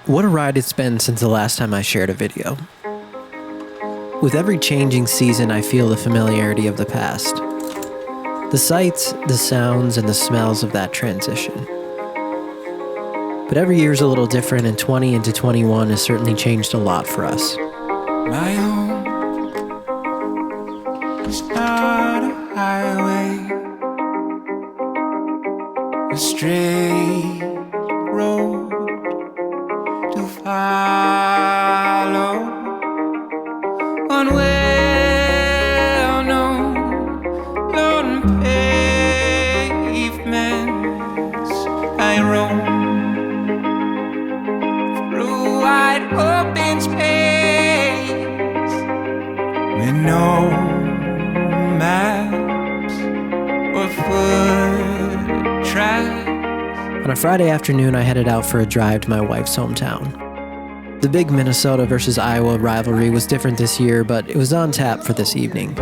What a ride it's been since the last time I shared a video. With every changing season, I feel the familiarity of the past. The sights, the sounds, and the smells of that transition. But every year's a little different, and 20 into 21 has certainly changed a lot for us. My home is not a highway, a straight road to follow. One well-known lone pavements I roam through wide open space with no maps or foot tracks. On a Friday afternoon, I headed out for a drive to my wife's hometown. The big Minnesota versus Iowa rivalry was different this year, but it was on tap for this evening.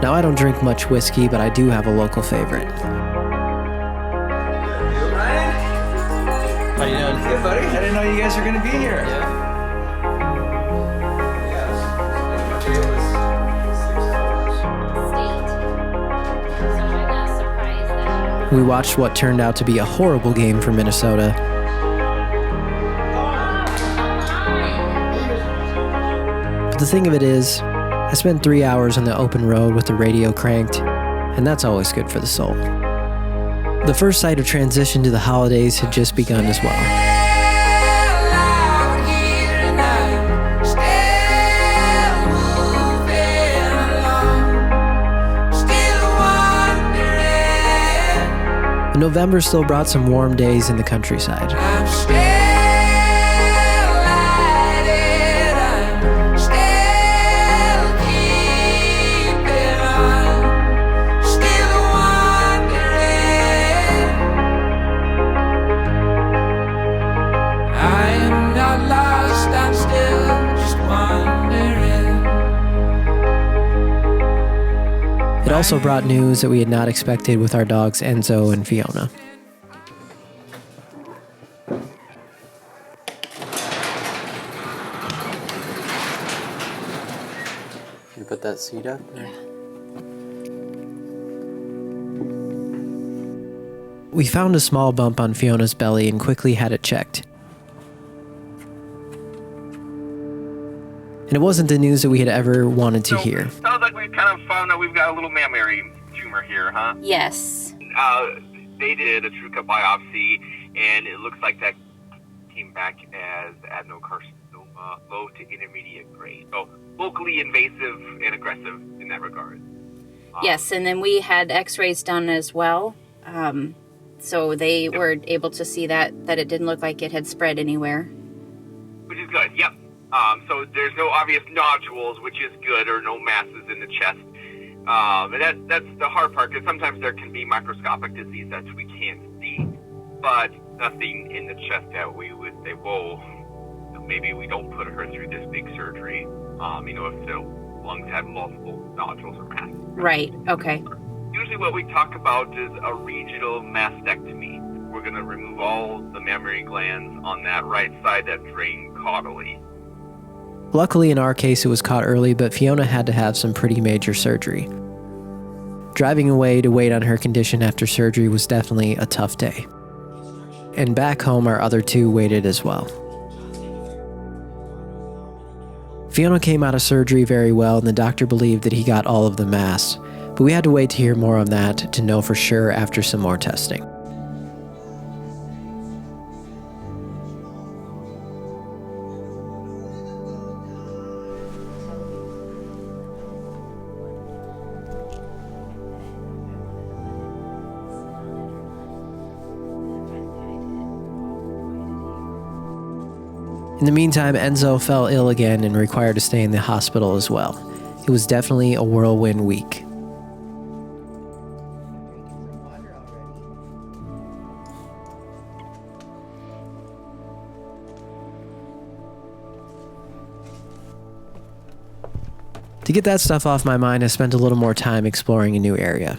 Now, I don't drink much whiskey, but I do have a local favorite. How you doing? Good, buddy. I didn't know you guys were going to be here. We watched what turned out to be a horrible game for Minnesota. But the thing of it is, I spent 3 hours on the open road with the radio cranked, and that's always good for the soul. The first sight of transition to the holidays had just begun as well. November still brought some warm days in the countryside. It also brought news that we had not expected with our dogs Enzo and Fiona. You put that seat up? Yeah. We found a small bump on Fiona's belly and quickly had it checked. And it wasn't the news that we had ever wanted to hear. Sounds like we've kind of found out we've got a little mammary tumor here, huh? Yes. They did a true cut biopsy, and it looks like that came back as adenocarcinoma, low to intermediate grade. So locally invasive and aggressive in that regard. Yes, and then we had x-rays done as well. So they were able to see that it didn't look like it had spread anywhere. Which is good, yep. So there's no obvious nodules, which is good, or no masses in the chest. And that's the hard part, because sometimes there can be microscopic disease that we can't see, but nothing in the chest that we would say, whoa, maybe we don't put her through this big surgery, if the lungs had multiple nodules or masses. Right, okay. Usually what we talk about is a regional mastectomy. We're going to remove all the mammary glands on that right side that drain caudally. Luckily, in our case, it was caught early, but Fiona had to have some pretty major surgery. Driving away to wait on her condition after surgery was definitely a tough day. And back home, our other two waited as well. Fiona came out of surgery very well, and the doctor believed that he got all of the mass, but we had to wait to hear more on that to know for sure after some more testing. In the meantime, Enzo fell ill again and required to stay in the hospital as well. It was definitely a whirlwind week. To get that stuff off my mind, I spent a little more time exploring a new area.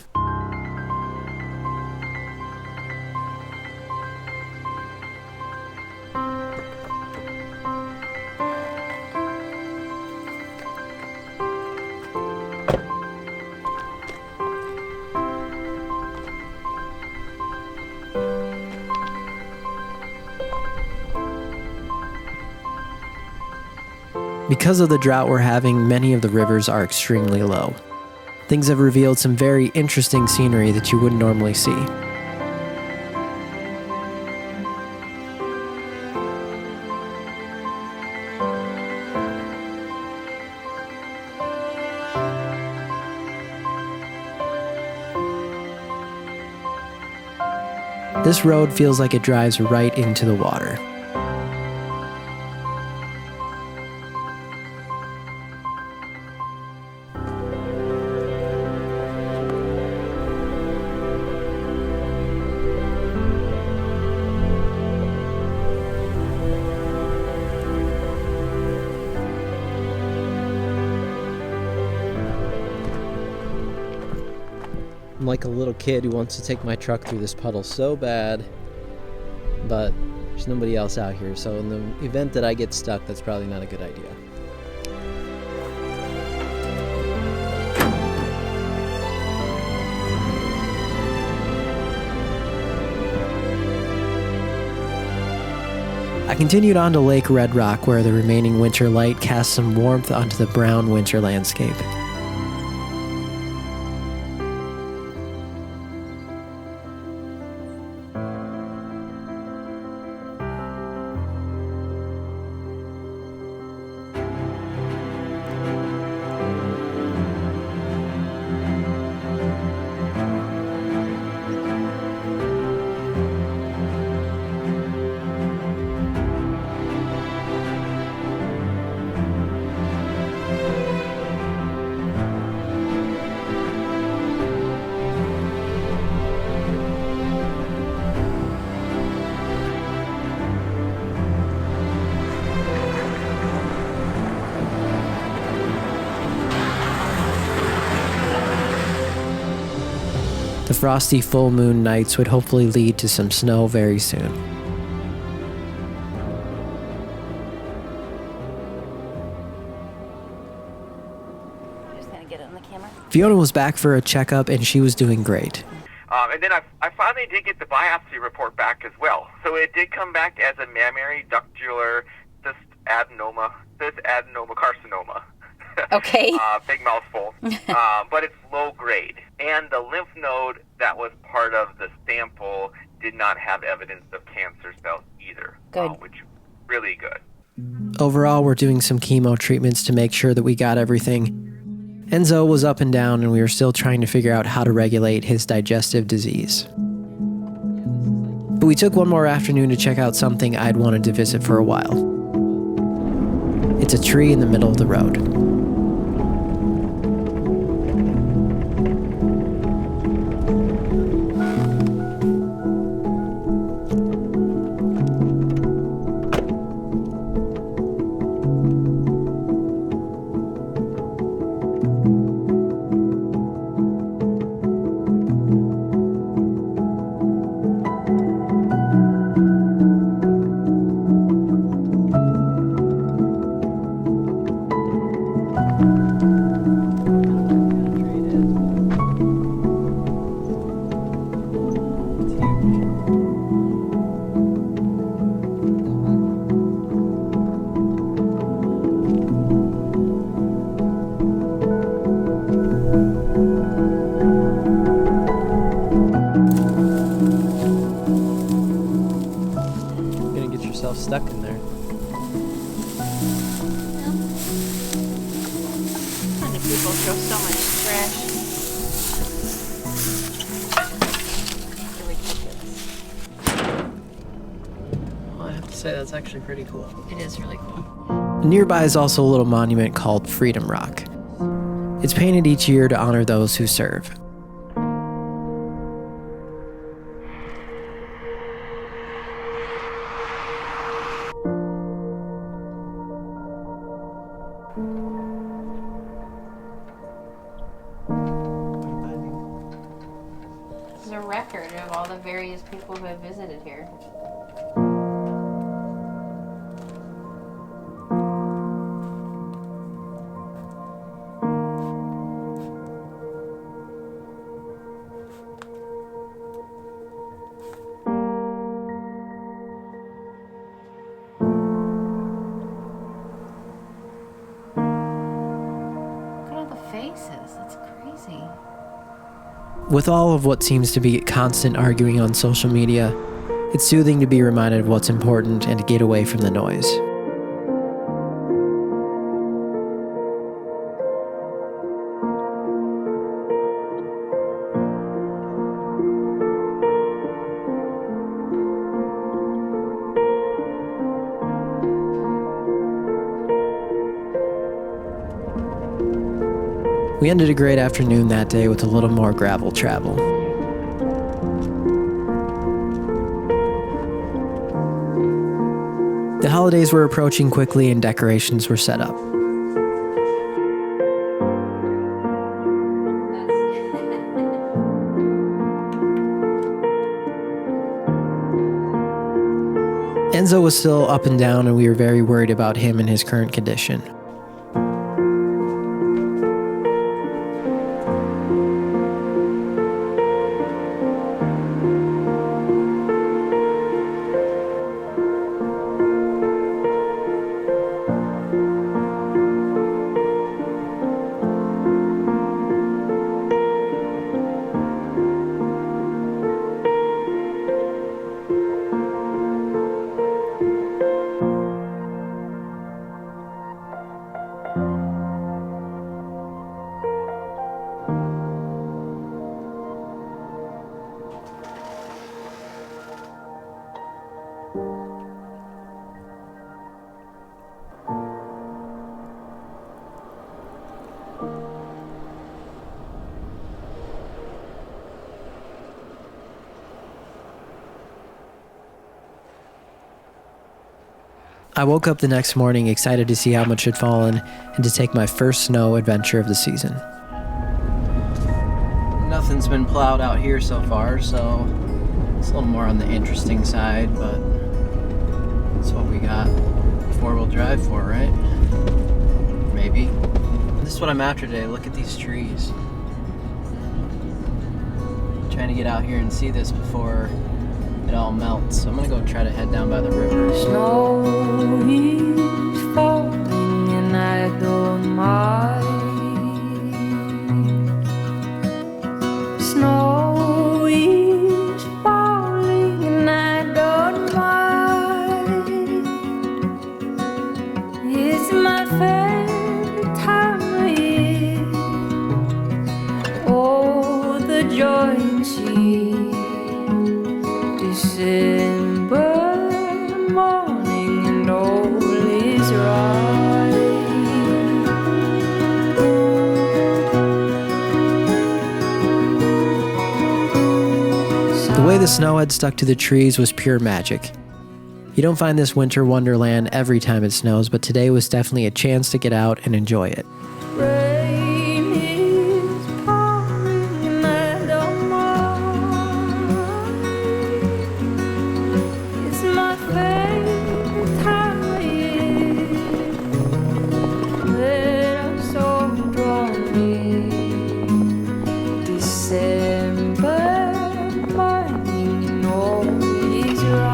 Because of the drought we're having, many of the rivers are extremely low. Things have revealed some very interesting scenery that you wouldn't normally see. This road feels like it drives right into the water. I'm like a little kid who wants to take my truck through this puddle so bad, but there's nobody else out here, so in the event that I get stuck, that's probably not a good idea. I continued on to Lake Red Rock, where the remaining winter light cast some warmth onto the brown winter landscape. The frosty full moon nights would hopefully lead to some snow very soon. Just gonna get it on the camera. Fiona was back for a checkup and she was doing great. And then I finally did get the biopsy report back as well. So it did come back as a mammary ductular cystadenoma carcinoma. Okay. Big mouthful. But it's low grade. And the lymph node that was part of the sample did not have evidence of cancer cells either. Good. Which really good. Overall, we're doing some chemo treatments to make sure that we got everything. Enzo was up and down and we were still trying to figure out how to regulate his digestive disease. But we took one more afternoon to check out something I'd wanted to visit for a while. It's a tree in the middle of the road. Stuck in there. Why do people throw so much trash? Well, I have to say that's actually pretty cool. It is really cool. Nearby is also a little monument called Freedom Rock. It's painted each year to honor those who serve. This is a record of all the various people who have visited here. Jesus, that's crazy. With all of what seems to be constant arguing on social media, it's soothing to be reminded of what's important and to get away from the noise. We ended a great afternoon that day with a little more gravel travel. The holidays were approaching quickly and decorations were set up. Enzo was still up and down, and we were very worried about him and his current condition. I woke up the next morning excited to see how much had fallen and to take my first snow adventure of the season. Nothing's been plowed out here so far, so it's a little more on the interesting side, but that's what we got four-wheel drive for, right? Maybe. This is what I'm after today. Look at these trees. Trying to get out here and see this before it all melts. So I'm gonna go try to head down by the river. Snow is falling and I don't mind. Snow is falling and I don't mind. It's my favorite time of year. Oh, the joy and cheer. December morning and all is right. The way the snow had stuck to the trees was pure magic. You don't find this winter wonderland every time it snows, but today was definitely a chance to get out and enjoy it. Rain is pouring and I don't mind. It's my favorite time of year. Let us all draw near. December morning and all is right.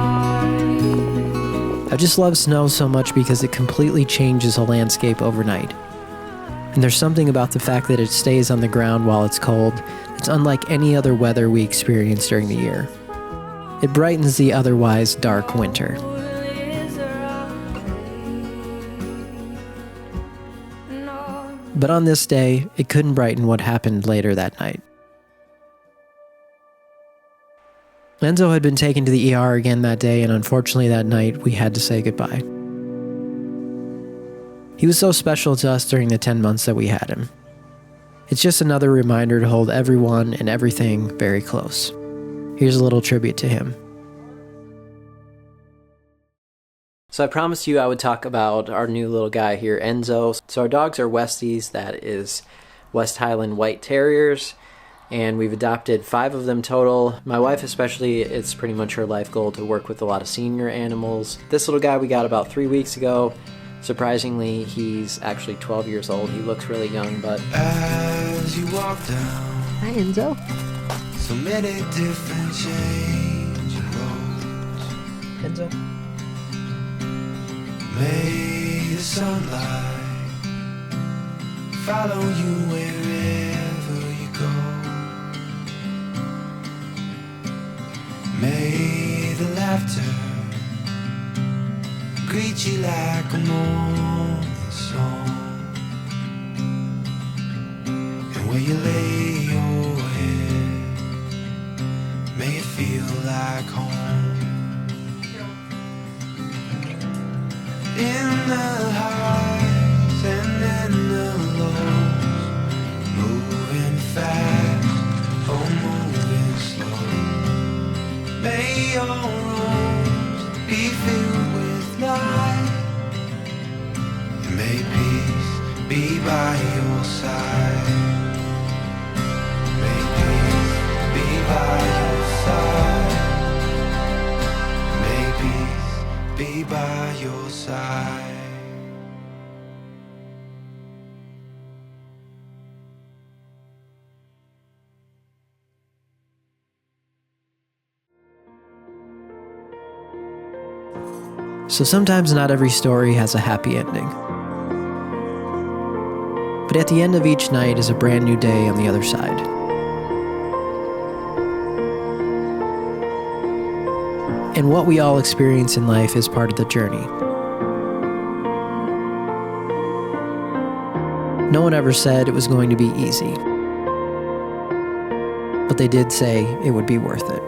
I just love snow so much because it completely changes a landscape overnight. And there's something about the fact that it stays on the ground while it's cold. It's unlike any other weather we experience during the year. It brightens the otherwise dark winter. But on this day, it couldn't brighten what happened later that night. Enzo had been taken to the ER again that day, and unfortunately that night we had to say goodbye. He was so special to us during the 10 months that we had him. It's just another reminder to hold everyone and everything very close. Here's a little tribute to him. So I promised you I would talk about our new little guy here, Enzo. So our dogs are Westies, that is West Highland White Terriers, and we've adopted 5 of them total. My wife especially, it's pretty much her life goal to work with a lot of senior animals. This little guy we got about 3 weeks ago. Surprisingly, he's actually 12 years old. He looks really young, but... As you walk down Hi, Enzo. so many different changing roads, Enzo. may the sunlight follow you wherever you go. May the laughter greet you like a morning song, and where you lay your head, may it feel like home. In the highs and in the lows, moving fast or moving slow, may your rooms be filled with light, and may peace be by your side. May peace be by your side. May peace be by your side. So sometimes not every story has a happy ending. But at the end of each night is a brand new day on the other side. And what we all experience in life is part of the journey. No one ever said it was going to be easy, but they did say it would be worth it.